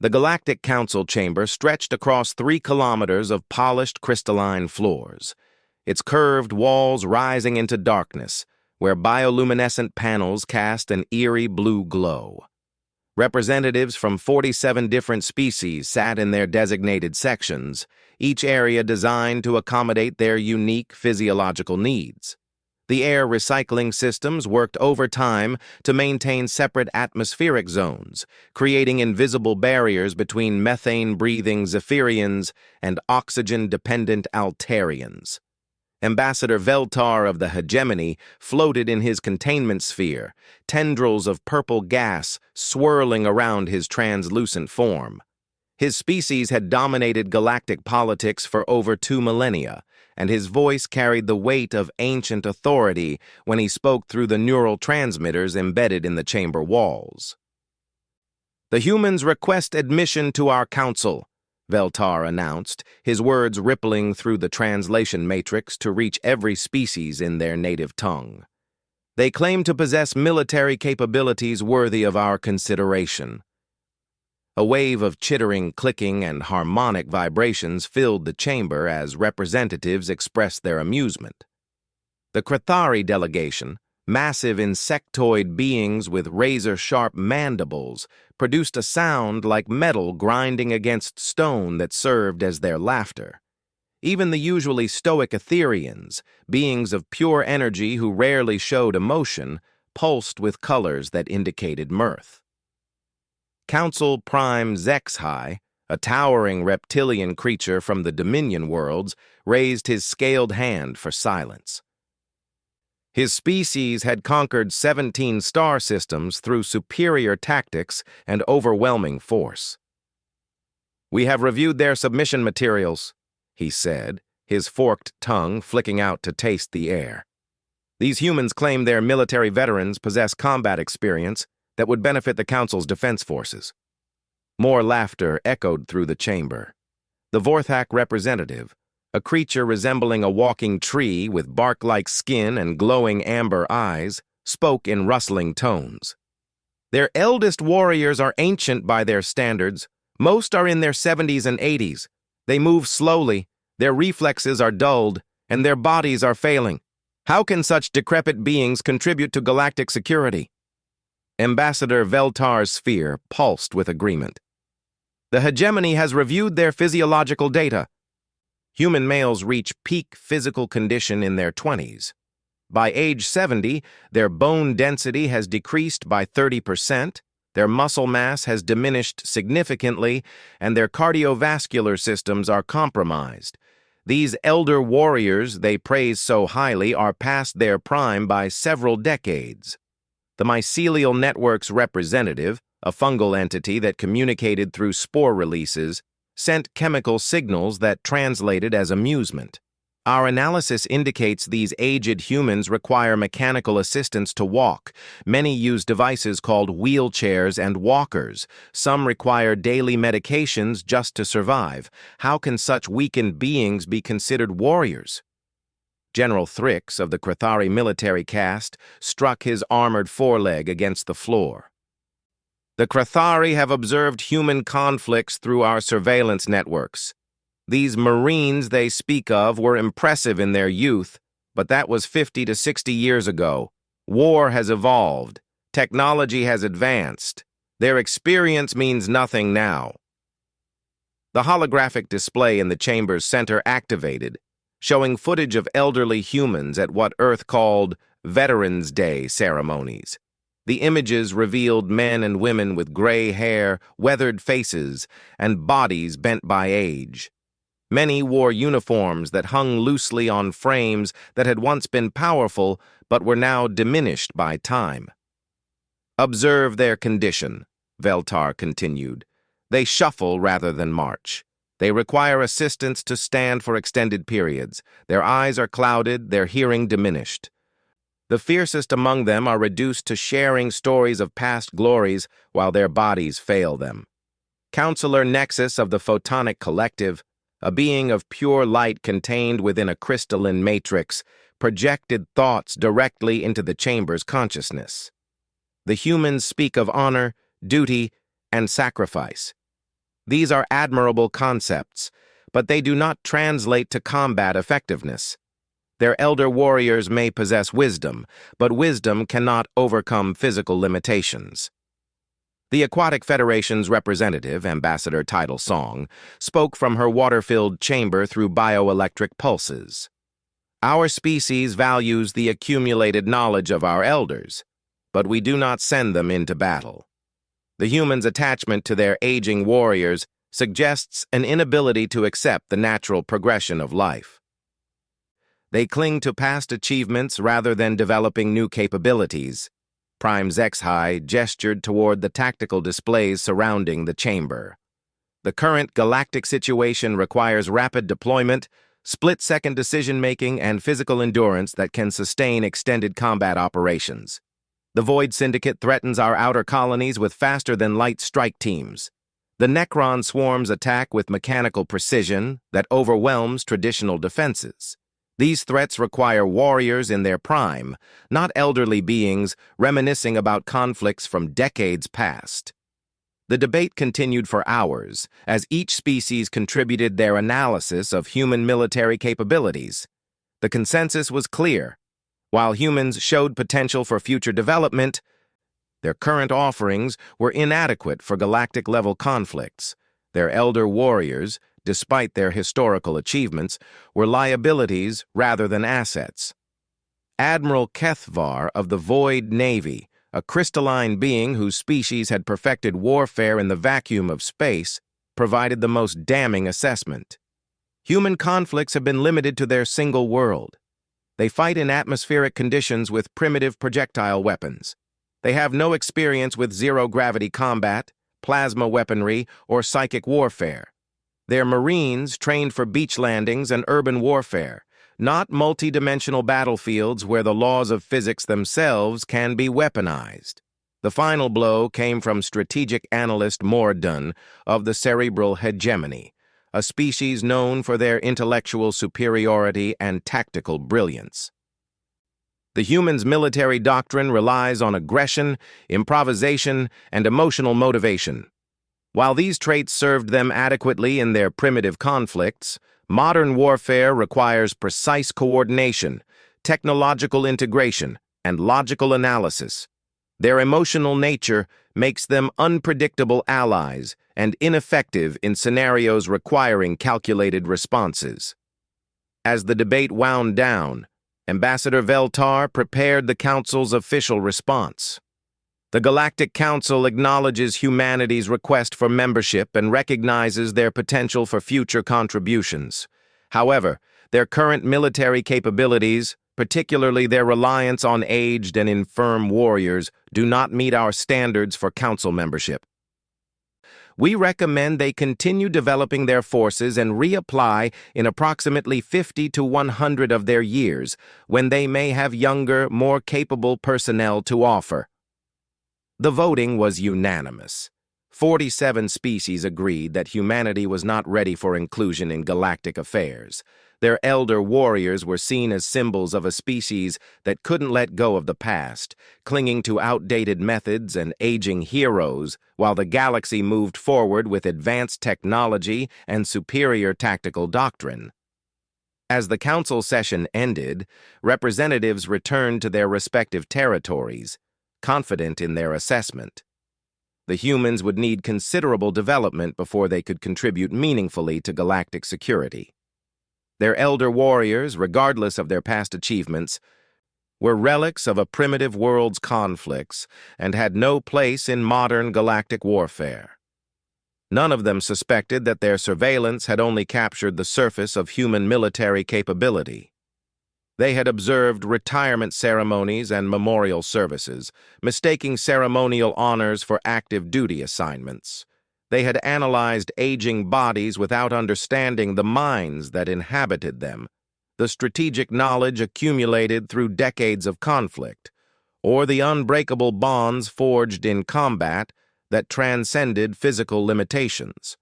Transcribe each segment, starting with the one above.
The Galactic Council chamber stretched across 3 kilometers of polished crystalline floors, its curved walls rising into darkness, where bioluminescent panels cast an eerie blue glow. Representatives from 47 different species sat in their designated sections, each area designed to accommodate their unique physiological needs. The air recycling systems worked overtime to maintain separate atmospheric zones, creating invisible barriers between methane-breathing Zephyrians and oxygen-dependent Altarians. Ambassador Veltar of the Hegemony floated in his containment sphere, tendrils of purple gas swirling around his translucent form. His species had dominated galactic politics for over 2 millennia, and his voice carried the weight of ancient authority when he spoke through the neural transmitters embedded in the chamber walls. "The humans request admission to our council," Veltar announced, his words rippling through the translation matrix to reach every species in their native tongue. "They claim to possess military capabilities worthy of our consideration." A wave of chittering, clicking, and harmonic vibrations filled the chamber as representatives expressed their amusement. The Krathari delegation, massive insectoid beings with razor-sharp mandibles, produced a sound like metal grinding against stone that served as their laughter. Even the usually stoic Etherians, beings of pure energy who rarely showed emotion, pulsed with colors that indicated mirth. Council Prime Zexhai, a towering reptilian creature from the Dominion worlds, raised his scaled hand for silence. His species had conquered 17 star systems through superior tactics and overwhelming force. "We have reviewed their submission materials," he said, his forked tongue flicking out to taste the air. "These humans claim their military veterans possess combat experience that would benefit the Council's defense forces." More laughter echoed through the chamber. The Vorthak representative, a creature resembling a walking tree with bark-like skin and glowing amber eyes, spoke in rustling tones. "Their eldest warriors are ancient by their standards. Most are in their 70s and 80s. They move slowly, their reflexes are dulled, and their bodies are failing. How can such decrepit beings contribute to galactic security?" Ambassador Veltar's sphere pulsed with agreement. "The Hegemony has reviewed their physiological data. Human males reach peak physical condition in their 20s. By age 70, their bone density has decreased by 30%, their muscle mass has diminished significantly, and their cardiovascular systems are compromised. These elder warriors they praise so highly are past their prime by several decades." The mycelial network's representative, a fungal entity that communicated through spore releases, sent chemical signals that translated as amusement. "Our analysis indicates these aged humans require mechanical assistance to walk. Many use devices called wheelchairs and walkers. Some require daily medications just to survive. How can such weakened beings be considered warriors?" General Thrix of the Krathari military caste struck his armored foreleg against the floor. "The Krathari have observed human conflicts through our surveillance networks. These Marines they speak of were impressive in their youth, but that was 50 to 60 years ago. War has evolved. Technology has advanced. Their experience means nothing now." The holographic display in the chamber's center activated, showing footage of elderly humans at what Earth called Veterans Day ceremonies. The images revealed men and women with gray hair, weathered faces, and bodies bent by age. Many wore uniforms that hung loosely on frames that had once been powerful but were now diminished by time. "Observe their condition," Veltar continued. "They shuffle rather than march. They require assistance to stand for extended periods. Their eyes are clouded, their hearing diminished. The fiercest among them are reduced to sharing stories of past glories while their bodies fail them." Counselor Nexus of the Photonic Collective, a being of pure light contained within a crystalline matrix, projected thoughts directly into the chamber's consciousness. "The humans speak of honor, duty, and sacrifice. These are admirable concepts, but they do not translate to combat effectiveness. Their elder warriors may possess wisdom, but wisdom cannot overcome physical limitations. The Aquatic Federation's representative, Ambassador Tidal Song, spoke from her water-filled chamber through bioelectric pulses. Our species values the accumulated knowledge of our elders, but we do not send them into battle. The humans' attachment to their aging warriors suggests an inability to accept the natural progression of life. They cling to past achievements rather than developing new capabilities. Prime Zexhai gestured toward the tactical displays surrounding the chamber. The current galactic situation requires rapid deployment, split-second decision-making, and physical endurance that can sustain extended combat operations. The Void Syndicate threatens our outer colonies with faster-than-light strike teams. The Necron swarms attack with mechanical precision that overwhelms traditional defenses. These threats require warriors in their prime, not elderly beings reminiscing about conflicts from decades past. The debate continued for hours, as each species contributed their analysis of human military capabilities. The consensus was clear. While humans showed potential for future development, their current offerings were inadequate for galactic-level conflicts. Their elder warriors, despite their historical achievements, were liabilities rather than assets. Admiral Kethvar of the Void Navy, a crystalline being whose species had perfected warfare in the vacuum of space, provided the most damning assessment. Human conflicts have been limited to their single world. They fight in atmospheric conditions with primitive projectile weapons. They have no experience with zero-gravity combat, plasma weaponry, or psychic warfare. They're Marines trained for beach landings and urban warfare, not multi-dimensional battlefields where the laws of physics themselves can be weaponized. The final blow came from strategic analyst Mordun of the Cerebral Hegemony, a species known for their intellectual superiority and tactical brilliance. The human's military doctrine relies on aggression, improvisation, and emotional motivation. While these traits served them adequately in their primitive conflicts, modern warfare requires precise coordination, technological integration, and logical analysis. Their emotional nature makes them unpredictable allies and ineffective in scenarios requiring calculated responses. As the debate wound down, Ambassador Veltar prepared the Council's official response. The Galactic Council acknowledges humanity's request for membership and recognizes their potential for future contributions. However, their current military capabilities, particularly their reliance on aged and infirm warriors, do not meet our standards for Council membership. We recommend they continue developing their forces and reapply in approximately 50 to 100 of their years, when they may have younger, more capable personnel to offer. The voting was unanimous. 47 species agreed that humanity was not ready for inclusion in galactic affairs. Their elder warriors were seen as symbols of a species that couldn't let go of the past, clinging to outdated methods and aging heroes, while the galaxy moved forward with advanced technology and superior tactical doctrine. As the council session ended, representatives returned to their respective territories, confident in their assessment. The humans would need considerable development before they could contribute meaningfully to galactic security. Their elder warriors, regardless of their past achievements, were relics of a primitive world's conflicts and had no place in modern galactic warfare. None of them suspected that their surveillance had only captured the surface of human military capability. They had observed retirement ceremonies and memorial services, mistaking ceremonial honors for active duty assignments. They had analyzed aging bodies without understanding the minds that inhabited them, the strategic knowledge accumulated through decades of conflict, or the unbreakable bonds forged in combat that transcended physical limitations.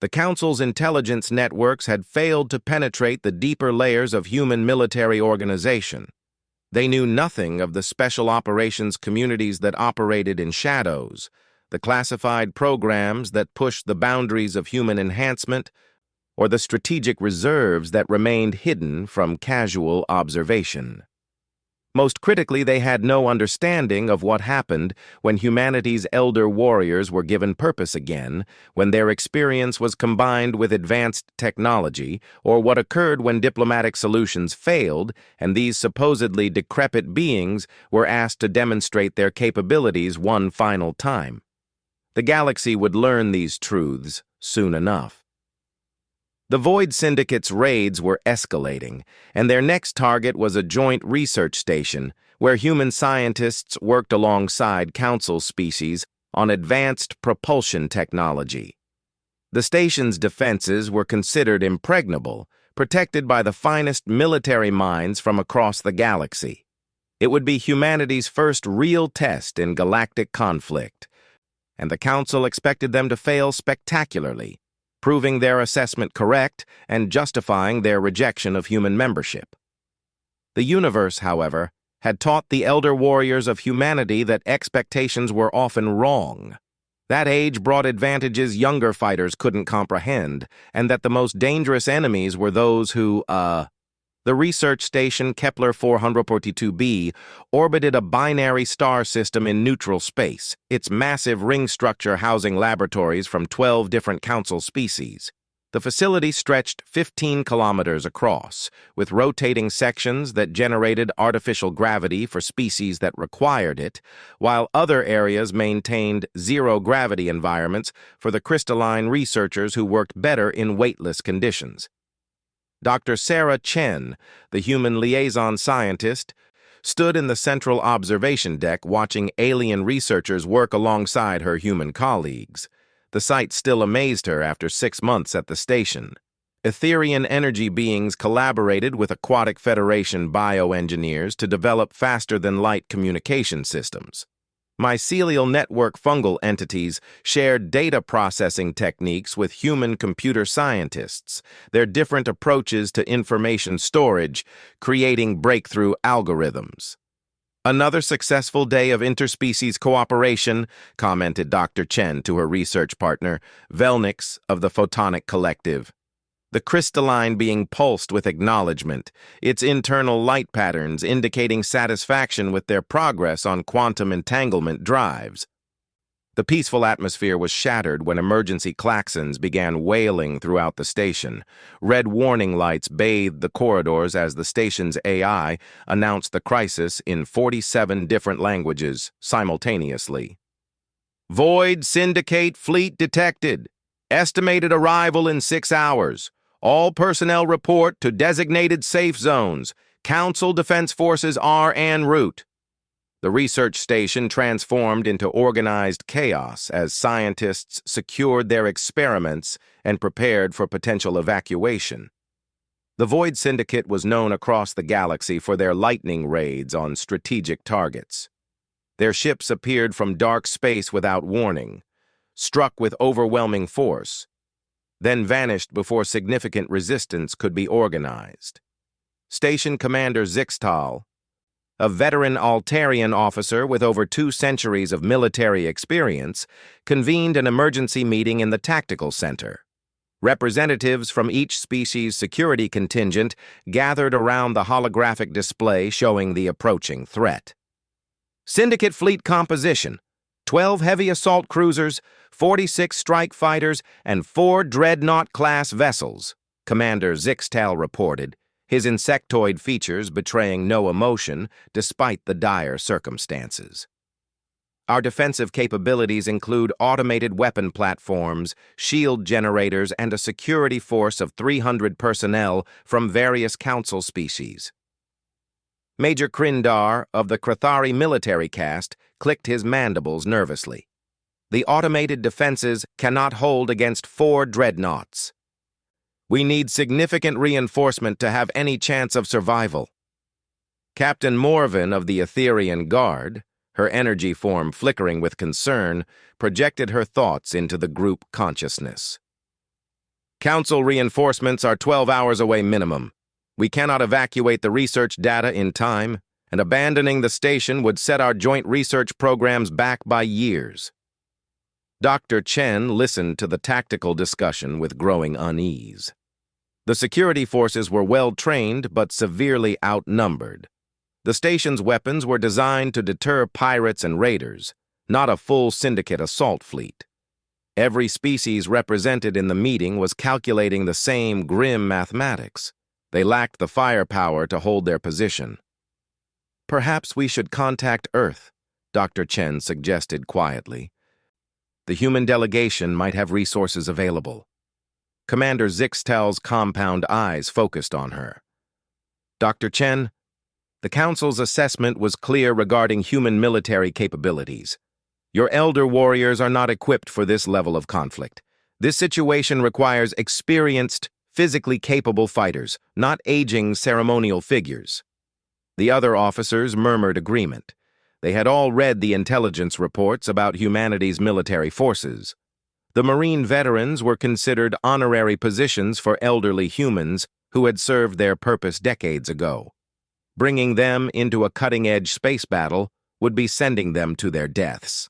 The Council's intelligence networks had failed to penetrate the deeper layers of human military organization. They knew nothing of the special operations communities that operated in shadows, the classified programs that pushed the boundaries of human enhancement, or the strategic reserves that remained hidden from casual observation. Most critically, they had no understanding of what happened when humanity's elder warriors were given purpose again, when their experience was combined with advanced technology, or what occurred when diplomatic solutions failed and these supposedly decrepit beings were asked to demonstrate their capabilities one final time. The galaxy would learn these truths soon enough. The Void Syndicate's raids were escalating, and their next target was a joint research station where human scientists worked alongside Council species on advanced propulsion technology. The station's defenses were considered impregnable, protected by the finest military minds from across the galaxy. It would be humanity's first real test in galactic conflict, and the Council expected them to fail spectacularly, proving their assessment correct and justifying their rejection of human membership. The universe, however, had taught the elder warriors of humanity that expectations were often wrong. That age brought advantages younger fighters couldn't comprehend, and that the most dangerous enemies were those who, The research station Kepler 442b orbited a binary star system in neutral space, its massive ring structure housing laboratories from 12 different Council species. The facility stretched 15 kilometers across, with rotating sections that generated artificial gravity for species that required it, while other areas maintained zero-gravity environments for the crystalline researchers who worked better in weightless conditions. Dr. Sarah Chen, the human liaison scientist, stood in the central observation deck watching alien researchers work alongside her human colleagues. The sight still amazed her after 6 months at the station. Etherian energy beings collaborated with Aquatic Federation bioengineers to develop faster-than-light communication systems. Mycelial network fungal entities shared data processing techniques with human computer scientists, their different approaches to information storage, creating breakthrough algorithms. Another successful day of interspecies cooperation, commented Dr. Chen to her research partner, Velnix of the Photonic Collective. The crystalline being pulsed with acknowledgement, its internal light patterns indicating satisfaction with their progress on quantum entanglement drives. The peaceful atmosphere was shattered when emergency klaxons began wailing throughout the station. Red warning lights bathed the corridors as the station's AI announced the crisis in 47 different languages simultaneously. Void Syndicate fleet detected. Estimated arrival in 6 hours. All personnel report to designated safe zones. Council Defense Forces are en route. The research station transformed into organized chaos as scientists secured their experiments and prepared for potential evacuation. The Void Syndicate was known across the galaxy for their lightning raids on strategic targets. Their ships appeared from dark space without warning, struck with overwhelming force, then vanished before significant resistance could be organized. Station Commander Zixtal, a veteran Altarian officer with over 2 centuries of military experience, convened an emergency meeting in the Tactical Center. Representatives from each species' security contingent gathered around the holographic display showing the approaching threat. Syndicate fleet composition: 12 heavy assault cruisers, 46 strike fighters, and 4 dreadnought-class vessels, Commander Zixtal reported, his insectoid features betraying no emotion despite the dire circumstances. Our defensive capabilities include automated weapon platforms, shield generators, and a security force of 300 personnel from various Council species. Major Krindar of the Krathari military caste clicked his mandibles nervously. The automated defenses cannot hold against 4 dreadnoughts. We need significant reinforcement to have any chance of survival. Captain Morven of the Etherian Guard, her energy form flickering with concern, projected her thoughts into the group consciousness. Council reinforcements are 12 hours away minimum. We cannot evacuate the research data in time, and abandoning the station would set our joint research programs back by years. Dr. Chen listened to the tactical discussion with growing unease. The security forces were well-trained but severely outnumbered. The station's weapons were designed to deter pirates and raiders, not a full syndicate assault fleet. Every species represented in the meeting was calculating the same grim mathematics. They lacked the firepower to hold their position. "Perhaps we should contact Earth," Dr. Chen suggested quietly. "The human delegation might have resources available." Commander Zixtal's compound eyes focused on her. "Dr. Chen, the Council's assessment was clear regarding human military capabilities. Your elder warriors are not equipped for this level of conflict. This situation requires experienced, physically capable fighters, not aging ceremonial figures." The other officers murmured agreement. They had all read the intelligence reports about humanity's military forces. The Marine veterans were considered honorary positions for elderly humans who had served their purpose decades ago. Bringing them into a cutting-edge space battle would be sending them to their deaths.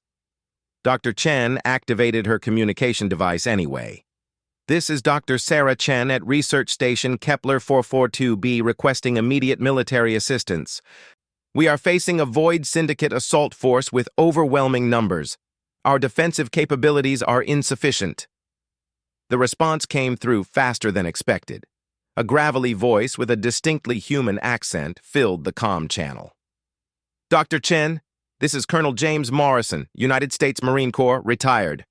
Dr. Chen activated her communication device anyway. "This is Dr. Sarah Chen at Research Station Kepler 442b requesting immediate military assistance. We are facing a Void Syndicate assault force with overwhelming numbers. Our defensive capabilities are insufficient." The response came through faster than expected. A gravelly voice with a distinctly human accent filled the comm channel. "Dr. Chen, this is Colonel James Morrison, United States Marine Corps, retired.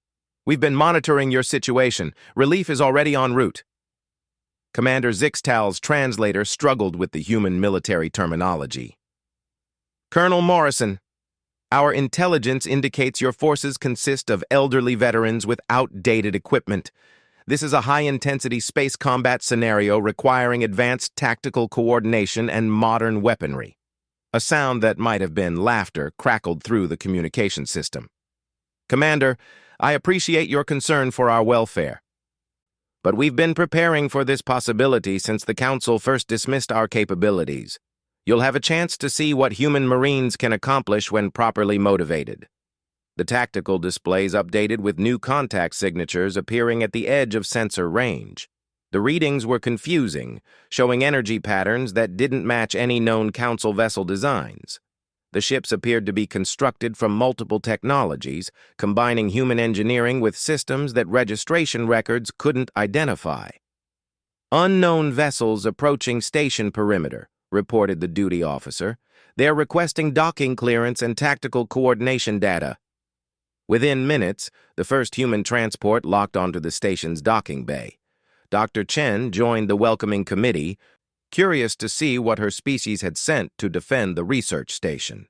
We've been monitoring your situation. Relief is already en route." Commander Zixtal's translator struggled with the human military terminology. "Colonel Morrison, our intelligence indicates your forces consist of elderly veterans with outdated equipment. This is a high-intensity space combat scenario requiring advanced tactical coordination and modern weaponry." A sound that might have been laughter crackled through the communication system. "Commander, I appreciate your concern for our welfare. But we've been preparing for this possibility since the Council first dismissed our capabilities. You'll have a chance to see what human Marines can accomplish when properly motivated." The tactical displays updated with new contact signatures appearing at the edge of sensor range. The readings were confusing, showing energy patterns that didn't match any known Council vessel designs. The ships appeared to be constructed from multiple technologies, combining human engineering with systems that registration records couldn't identify. "Unknown vessels approaching station perimeter," reported the duty officer. "They're requesting docking clearance and tactical coordination data." Within minutes, the first human transport locked onto the station's docking bay. Dr. Chen joined the welcoming committee, curious to see what her species had sent to defend the research station.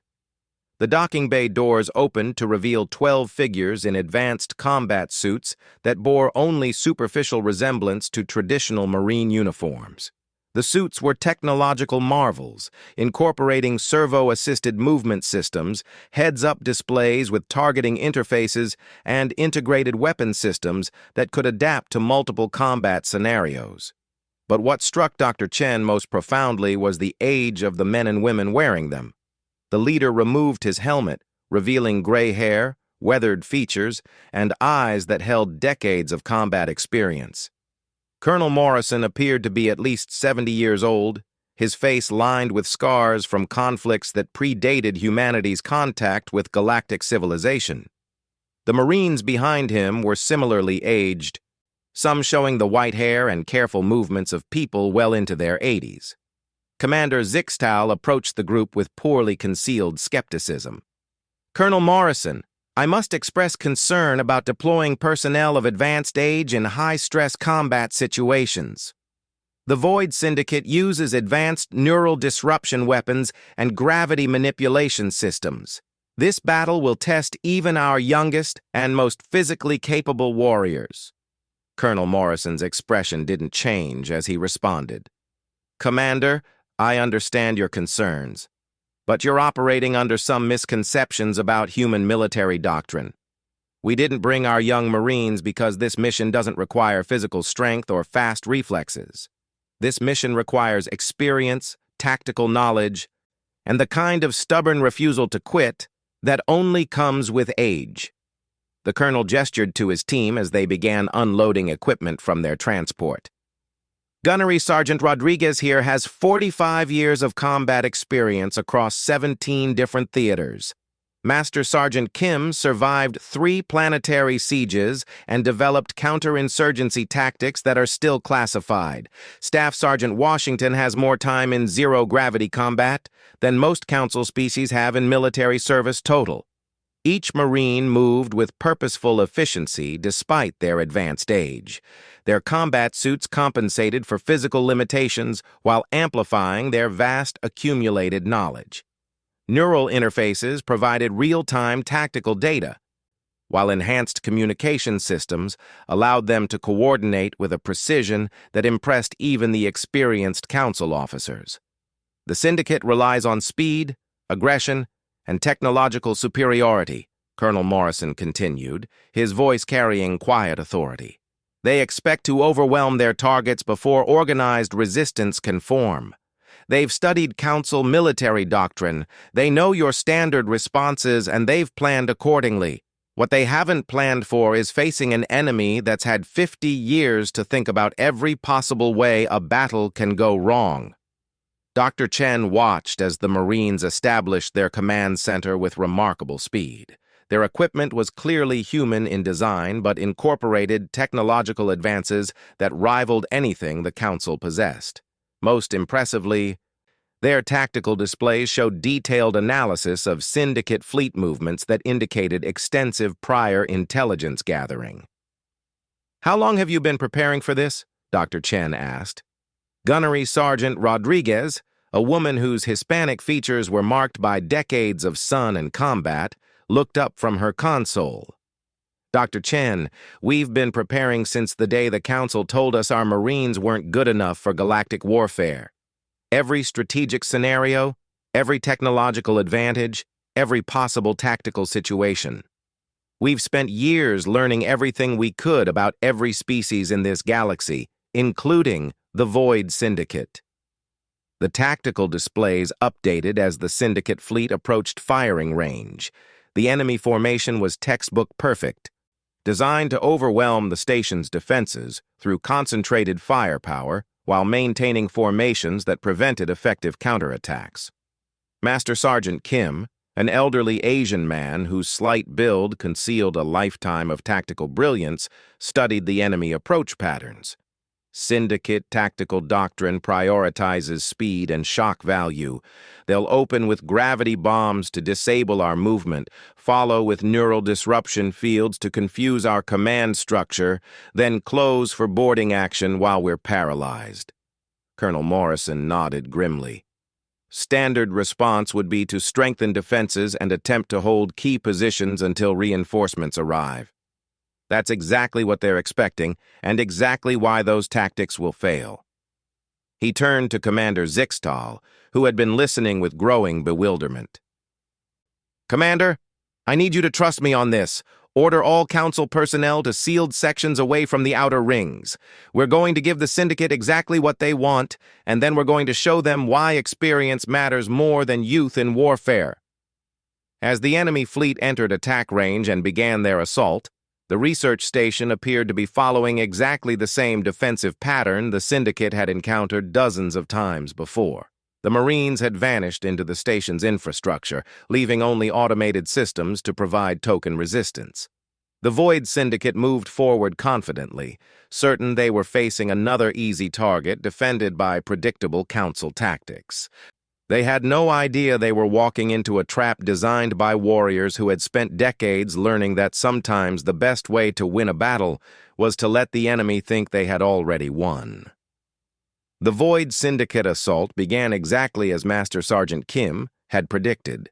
The docking bay doors opened to reveal 12 figures in advanced combat suits that bore only superficial resemblance to traditional Marine uniforms. The suits were technological marvels, incorporating servo-assisted movement systems, heads-up displays with targeting interfaces, and integrated weapon systems that could adapt to multiple combat scenarios. But what struck Dr. Chen most profoundly was the age of the men and women wearing them. The leader removed his helmet, revealing gray hair, weathered features, and eyes that held decades of combat experience. Colonel Morrison appeared to be at least 70 years old, his face lined with scars from conflicts that predated humanity's contact with galactic civilization. The Marines behind him were similarly aged, some showing the white hair and careful movements of people well into their 80s. Commander Zixtal approached the group with poorly concealed skepticism. "Colonel Morrison, I must express concern about deploying personnel of advanced age in high-stress combat situations. The Void Syndicate uses advanced neural disruption weapons and gravity manipulation systems. This battle will test even our youngest and most physically capable warriors." Colonel Morrison's expression didn't change as he responded. "Commander, I understand your concerns, but you're operating under some misconceptions about human military doctrine. We didn't bring our young Marines because this mission doesn't require physical strength or fast reflexes. This mission requires experience, tactical knowledge, and the kind of stubborn refusal to quit that only comes with age." The colonel gestured to his team as they began unloading equipment from their transport. Gunnery Sergeant Rodriguez here has 45 years of combat experience across 17 different theaters. Master Sergeant Kim survived 3 planetary sieges and developed counterinsurgency tactics that are still classified. Staff Sergeant Washington has more time in zero-gravity combat than most Council species have in military service total. Each Marine moved with purposeful efficiency despite their advanced age. Their combat suits compensated for physical limitations while amplifying their vast accumulated knowledge. Neural interfaces provided real-time tactical data, while enhanced communication systems allowed them to coordinate with a precision that impressed even the experienced council officers. The Syndicate relies on speed, aggression, and technological superiority, Colonel Morrison continued, his voice carrying quiet authority. They expect to overwhelm their targets before organized resistance can form. They've studied Council military doctrine, they know your standard responses, and they've planned accordingly. What they haven't planned for is facing an enemy that's had 50 years to think about every possible way a battle can go wrong. Dr. Chen watched as the Marines established their command center with remarkable speed. Their equipment was clearly human in design, but incorporated technological advances that rivaled anything the Council possessed. Most impressively, their tactical displays showed detailed analysis of Syndicate fleet movements that indicated extensive prior intelligence gathering. "How long have you been preparing for this?" Dr. Chen asked. Gunnery Sergeant Rodriguez, a woman whose Hispanic features were marked by decades of sun and combat, looked up from her console. "Dr. Chen, we've been preparing since the day the Council told us our Marines weren't good enough for galactic warfare. Every strategic scenario, every technological advantage, every possible tactical situation. We've spent years learning everything we could about every species in this galaxy, including the Void Syndicate." The tactical displays updated as the Syndicate fleet approached firing range. The enemy formation was textbook perfect, designed to overwhelm the station's defenses through concentrated firepower while maintaining formations that prevented effective counterattacks. Master Sergeant Kim, an elderly Asian man whose slight build concealed a lifetime of tactical brilliance, studied the enemy approach patterns. Syndicate tactical doctrine prioritizes speed and shock value. They'll open with gravity bombs to disable our movement, follow with neural disruption fields to confuse our command structure, then close for boarding action while we're paralyzed. Colonel Morrison nodded grimly. Standard response would be to strengthen defenses and attempt to hold key positions until reinforcements arrive. That's exactly what they're expecting, and exactly why those tactics will fail. He turned to Commander Zixtal, who had been listening with growing bewilderment. "Commander, I need you to trust me on this. Order all Council personnel to sealed sections away from the outer rings. We're going to give the Syndicate exactly what they want, and then we're going to show them why experience matters more than youth in warfare." As the enemy fleet entered attack range and began their assault, the research station appeared to be following exactly the same defensive pattern the Syndicate had encountered dozens of times before. The Marines had vanished into the station's infrastructure, leaving only automated systems to provide token resistance. The Void Syndicate moved forward confidently, certain they were facing another easy target defended by predictable Council tactics. They had no idea they were walking into a trap designed by warriors who had spent decades learning that sometimes the best way to win a battle was to let the enemy think they had already won. The Void Syndicate assault began exactly as Master Sergeant Kim had predicted.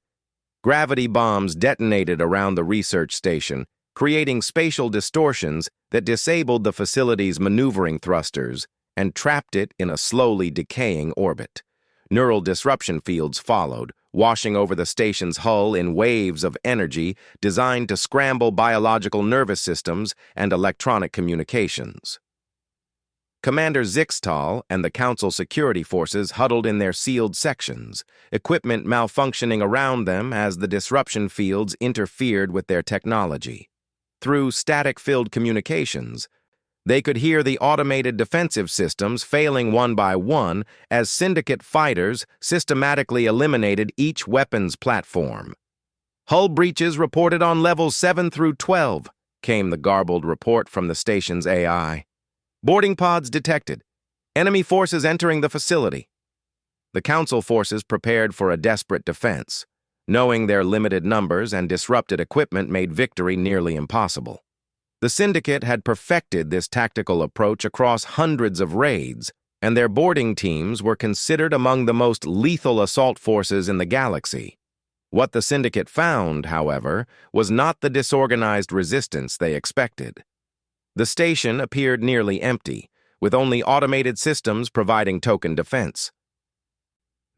Gravity bombs detonated around the research station, creating spatial distortions that disabled the facility's maneuvering thrusters and trapped it in a slowly decaying orbit. Neural disruption fields followed, washing over the station's hull in waves of energy designed to scramble biological nervous systems and electronic communications. Commander Zixtal and the Council security forces huddled in their sealed sections, equipment malfunctioning around them as the disruption fields interfered with their technology. Through static-filled communications, they could hear the automated defensive systems failing one by one as Syndicate fighters systematically eliminated each weapons platform. Hull breaches reported on levels 7 through 12, came the garbled report from the station's AI. Boarding pods detected. Enemy forces entering the facility. The Council forces prepared for a desperate defense, knowing their limited numbers and disrupted equipment made victory nearly impossible. The Syndicate had perfected this tactical approach across hundreds of raids, and their boarding teams were considered among the most lethal assault forces in the galaxy. What the Syndicate found, however, was not the disorganized resistance they expected. The station appeared nearly empty, with only automated systems providing token defense.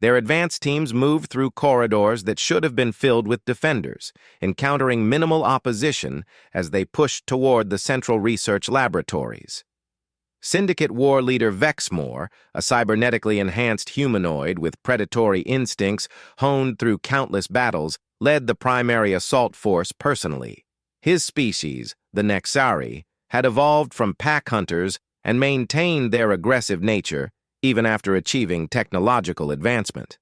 Their advance teams moved through corridors that should have been filled with defenders, encountering minimal opposition as they pushed toward the Central Research Laboratories. Syndicate War Leader Vexmore, a cybernetically enhanced humanoid with predatory instincts honed through countless battles, led the primary assault force personally. His species, the Nexari, had evolved from pack hunters and maintained their aggressive nature even after achieving technological advancement.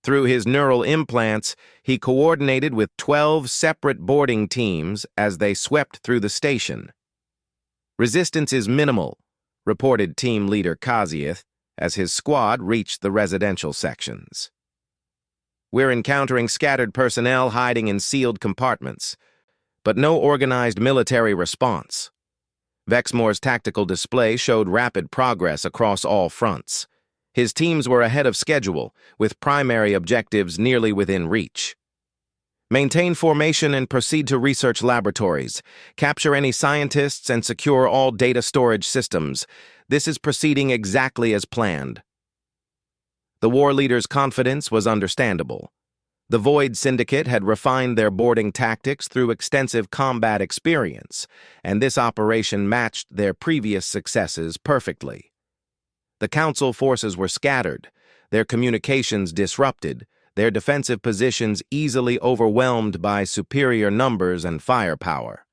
Through his neural implants, he coordinated with 12 separate boarding teams as they swept through the station. "Resistance is minimal," reported team leader Kaziath as his squad reached the residential sections. "We're encountering scattered personnel hiding in sealed compartments, but no organized military response." Vexmore's tactical display showed rapid progress across all fronts. His teams were ahead of schedule, with primary objectives nearly within reach. "Maintain formation and proceed to research laboratories. Capture any scientists and secure all data storage systems. This is proceeding exactly as planned." The war leader's confidence was understandable. The Void Syndicate had refined their boarding tactics through extensive combat experience, and this operation matched their previous successes perfectly. The Council forces were scattered, their communications disrupted, their defensive positions easily overwhelmed by superior numbers and firepower.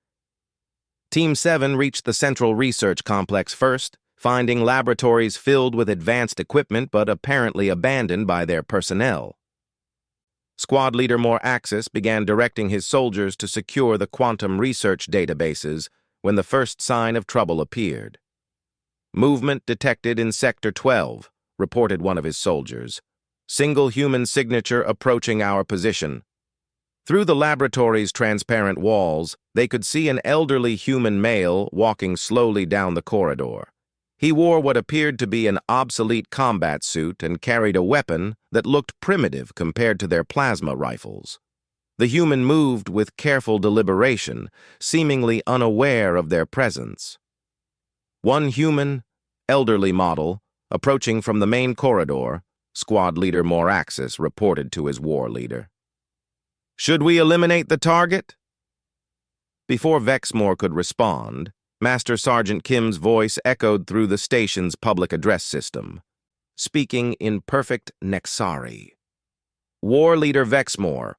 Team 7 reached the Central Research Complex first, finding laboratories filled with advanced equipment but apparently abandoned by their personnel. Squad Leader Moraxis began directing his soldiers to secure the quantum research databases when the first sign of trouble appeared. "Movement detected in Sector 12, reported one of his soldiers. "Single human signature approaching our position." Through the laboratory's transparent walls, they could see an elderly human male walking slowly down the corridor. He wore what appeared to be an obsolete combat suit and carried a weapon that looked primitive compared to their plasma rifles. The human moved with careful deliberation, seemingly unaware of their presence. One human, elderly model, approaching from the main corridor, Squad Leader Moraxis reported to his war leader. "Should we eliminate the target?" Before Vexmore could respond, Master Sergeant Kim's voice echoed through the station's public address system, speaking in perfect Nexari. "War Leader Vexmore,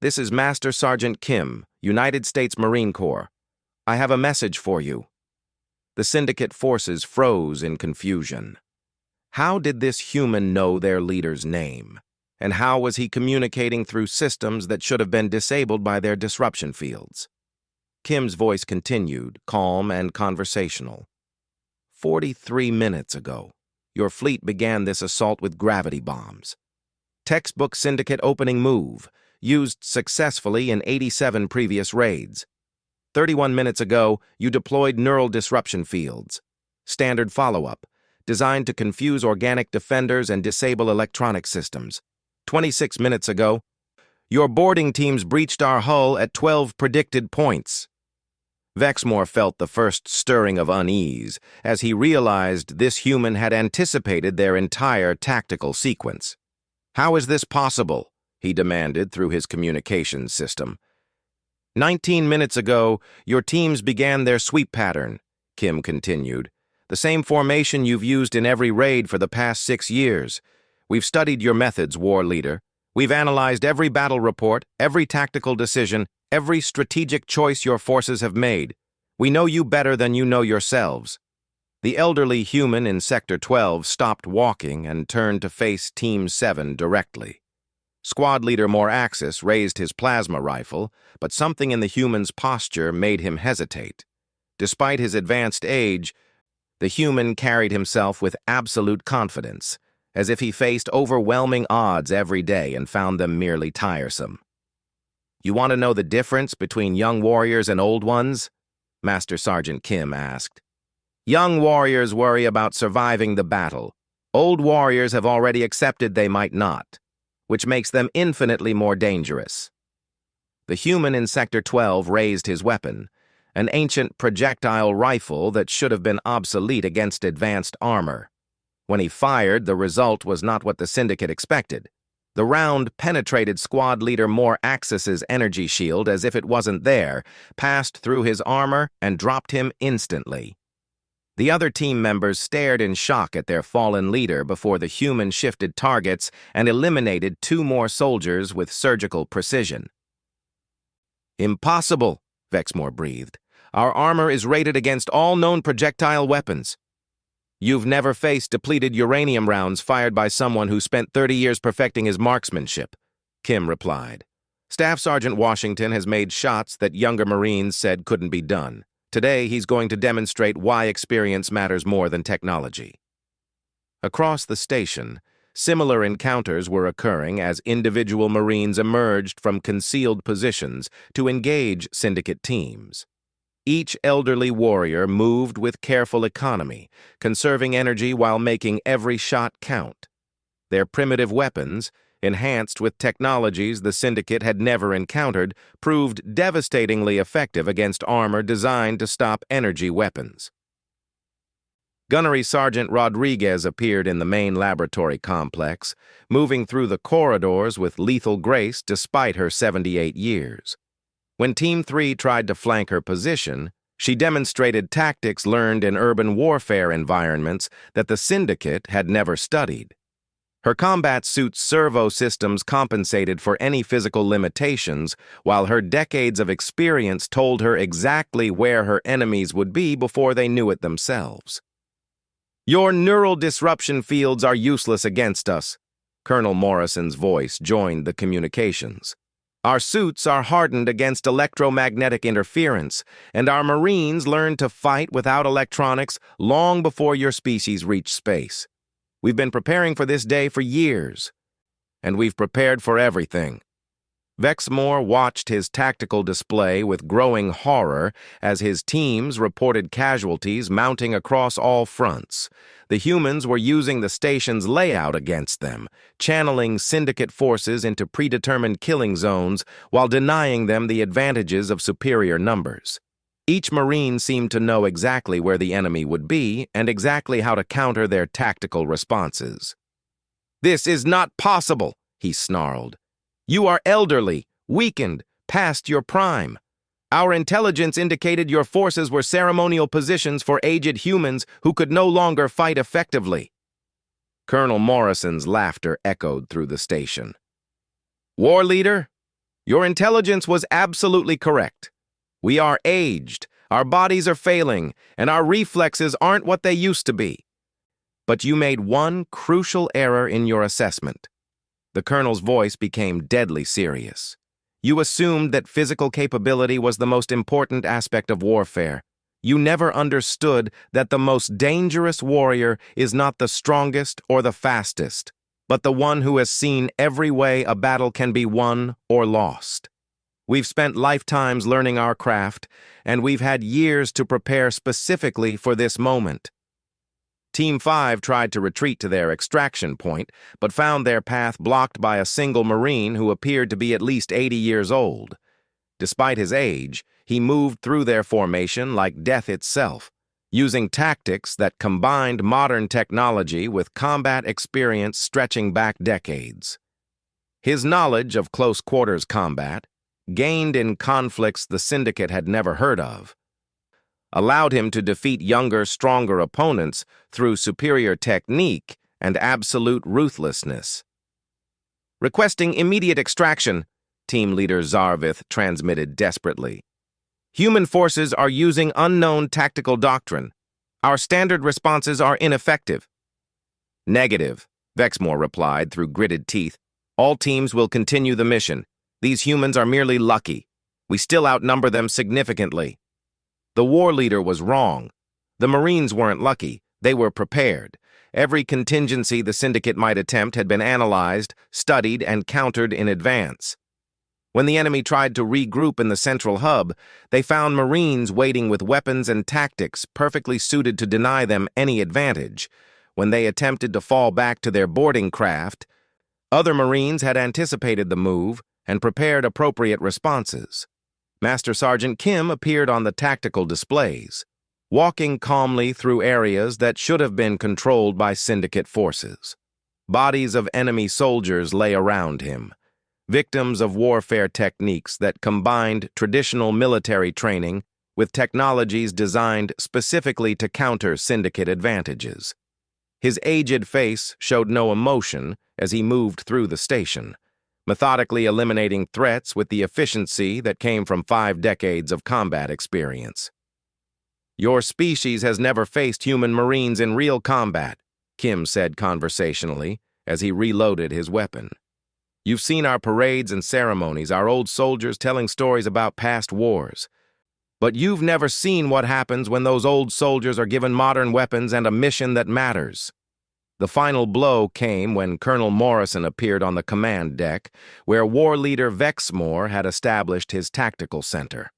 this is Master Sergeant Kim, United States Marine Corps. I have a message for you." The Syndicate forces froze in confusion. How did this human know their leader's name? And how was he communicating through systems that should have been disabled by their disruption fields? Kim's voice continued, calm and conversational. 43 minutes ago, your fleet began this assault with gravity bombs. Textbook Syndicate opening move, used successfully in 87 previous raids. 31 minutes ago, you deployed neural disruption fields. Standard follow-up, designed to confuse organic defenders and disable electronic systems. 26 minutes ago, your boarding teams breached our hull at 12 predicted points. Vexmore felt the first stirring of unease as he realized this human had anticipated their entire tactical sequence. "How is this possible?" he demanded through his communications system. 19 minutes ago, your teams began their sweep pattern, Kim continued. "The same formation you've used in every raid for the past 6 years. We've studied your methods, War Leader. We've analyzed every battle report, every tactical decision, every strategic choice your forces have made. We know you better than you know yourselves." The elderly human in Sector 12 stopped walking and turned to face Team 7 directly. Squad Leader Moraxis raised his plasma rifle, but something in the human's posture made him hesitate. Despite his advanced age, the human carried himself with absolute confidence, as if he faced overwhelming odds every day and found them merely tiresome. "You want to know the difference between young warriors and old ones?" Master Sergeant Kim asked. "Young warriors worry about surviving the battle. Old warriors have already accepted they might not, which makes them infinitely more dangerous." The human in Sector 12 raised his weapon, an ancient projectile rifle that should have been obsolete against advanced armor. When he fired, the result was not what the Syndicate expected. The round penetrated Squad Leader Moraxis's energy shield as if it wasn't there, passed through his armor, and dropped him instantly. The other team members stared in shock at their fallen leader before the human shifted targets and eliminated 2 more soldiers with surgical precision. "Impossible," Vexmore breathed. "Our armor is rated against all known projectile weapons." "You've never faced depleted uranium rounds fired by someone who spent 30 years perfecting his marksmanship," Kim replied. "Staff Sergeant Washington has made shots that younger Marines said couldn't be done. Today, he's going to demonstrate why experience matters more than technology." Across the station, similar encounters were occurring as individual Marines emerged from concealed positions to engage Syndicate teams. Each elderly warrior moved with careful economy, conserving energy while making every shot count. Their primitive weapons, enhanced with technologies the Syndicate had never encountered, proved devastatingly effective against armor designed to stop energy weapons. Gunnery Sergeant Rodriguez appeared in the main laboratory complex, moving through the corridors with lethal grace despite her 78 years. When Team 3 tried to flank her position, she demonstrated tactics learned in urban warfare environments that the Syndicate had never studied. Her combat suit's servo systems compensated for any physical limitations, while her decades of experience told her exactly where her enemies would be before they knew it themselves. "Your neural disruption fields are useless against us," Colonel Morrison's voice joined the communications. "Our suits are hardened against electromagnetic interference, and our Marines learned to fight without electronics long before your species reached space. We've been preparing for this day for years, and we've prepared for everything." Vexmore watched his tactical display with growing horror as his teams reported casualties mounting across all fronts. The humans were using the station's layout against them, channeling Syndicate forces into predetermined killing zones while denying them the advantages of superior numbers. Each Marine seemed to know exactly where the enemy would be and exactly how to counter their tactical responses. "This is not possible," he snarled. "You are elderly, weakened, past your prime. Our intelligence indicated your forces were ceremonial positions for aged humans who could no longer fight effectively." Colonel Morrison's laughter echoed through the station. "War Leader, your intelligence was absolutely correct. We are aged, our bodies are failing, and our reflexes aren't what they used to be. But you made one crucial error in your assessment." The colonel's voice became deadly serious. "You assumed that physical capability was the most important aspect of warfare. You never understood that the most dangerous warrior is not the strongest or the fastest, but the one who has seen every way a battle can be won or lost. We've spent lifetimes learning our craft, and we've had years to prepare specifically for this moment." Team 5 tried to retreat to their extraction point, but found their path blocked by a single Marine who appeared to be at least 80 years old. Despite his age, he moved through their formation like death itself, using tactics that combined modern technology with combat experience stretching back decades. His knowledge of close-quarters combat, gained in conflicts the Syndicate had never heard of, allowed him to defeat younger, stronger opponents through superior technique and absolute ruthlessness. Requesting immediate extraction, Team Leader Zarvith transmitted desperately. Human forces are using unknown tactical doctrine. Our standard responses are ineffective. Negative, Vexmore replied through gritted teeth. All teams will continue the mission. These humans are merely lucky. We still outnumber them significantly. The war leader was wrong. The Marines weren't lucky. They were prepared. Every contingency the Syndicate might attempt had been analyzed, studied, and countered in advance. When the enemy tried to regroup in the central hub, they found Marines waiting with weapons and tactics perfectly suited to deny them any advantage. When they attempted to fall back to their boarding craft, other Marines had anticipated the move and prepared appropriate responses. Master Sergeant Kim appeared on the tactical displays, walking calmly through areas that should have been controlled by Syndicate forces. Bodies of enemy soldiers lay around him, victims of warfare techniques that combined traditional military training with technologies designed specifically to counter Syndicate advantages. His aged face showed no emotion as he moved through the station, methodically eliminating threats with the efficiency that came from 5 decades of combat experience. Your species has never faced human Marines in real combat, Kim said conversationally as he reloaded his weapon. You've seen our parades and ceremonies, our old soldiers telling stories about past wars. But you've never seen what happens when those old soldiers are given modern weapons and a mission that matters. The final blow came when Colonel Morrison appeared on the command deck, where war leader Vexmore had established his tactical center.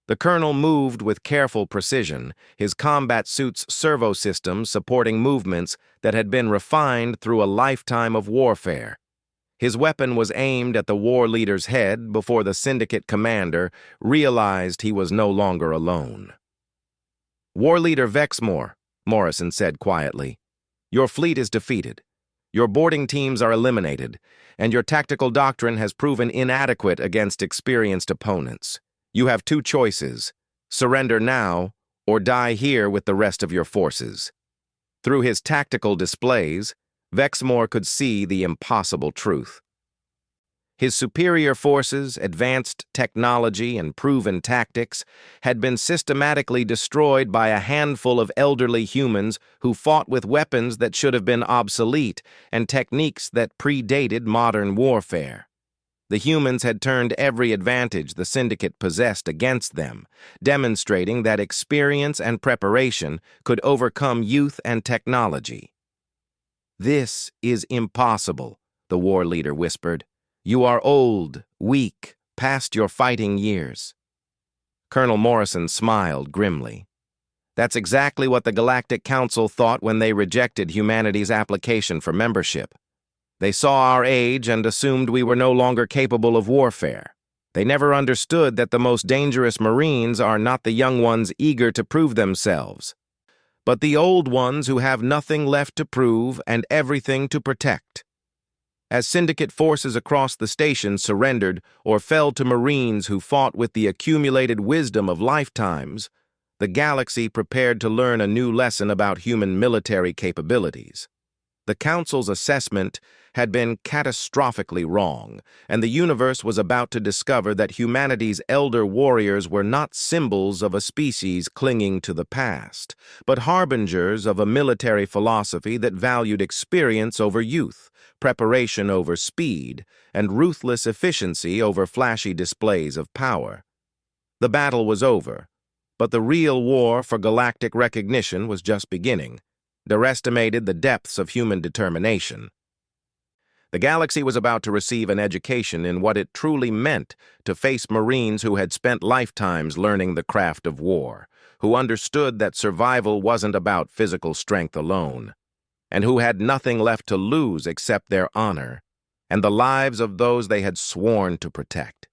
The colonel moved with careful precision, his combat suit's servo systems supporting movements that had been refined through a lifetime of warfare. His weapon was aimed at the war leader's head before the Syndicate commander realized he was no longer alone. War leader Vexmore, Morrison said quietly, your fleet is defeated. Your boarding teams are eliminated, and your tactical doctrine has proven inadequate against experienced opponents. You have 2 choices: surrender now or die here with the rest of your forces. Through his tactical displays, Vexmore could see the impossible truth. His superior forces, advanced technology, and proven tactics had been systematically destroyed by a handful of elderly humans who fought with weapons that should have been obsolete and techniques that predated modern warfare. The humans had turned every advantage the Syndicate possessed against them, demonstrating that experience and preparation could overcome youth and technology. This is impossible, the war leader whispered. You are old, weak, past your fighting years. Colonel Morrison smiled grimly. That's exactly what the Galactic Council thought when they rejected humanity's application for membership. They saw our age and assumed we were no longer capable of warfare. They never understood that the most dangerous Marines are not the young ones eager to prove themselves, but the old ones who have nothing left to prove and everything to protect. As Syndicate forces across the station surrendered or fell to Marines who fought with the accumulated wisdom of lifetimes, the galaxy prepared to learn a new lesson about human military capabilities. The Council's assessment had been catastrophically wrong, and the universe was about to discover that humanity's elder warriors were not symbols of a species clinging to the past, but harbingers of a military philosophy that valued experience over youth, preparation over speed, and ruthless efficiency over flashy displays of power. The battle was over, but the real war for galactic recognition was just beginning. Underestimated the depths of human determination. The galaxy was about to receive an education in what it truly meant to face Marines who had spent lifetimes learning the craft of war, who understood that survival wasn't about physical strength alone, and who had nothing left to lose except their honor and the lives of those they had sworn to protect.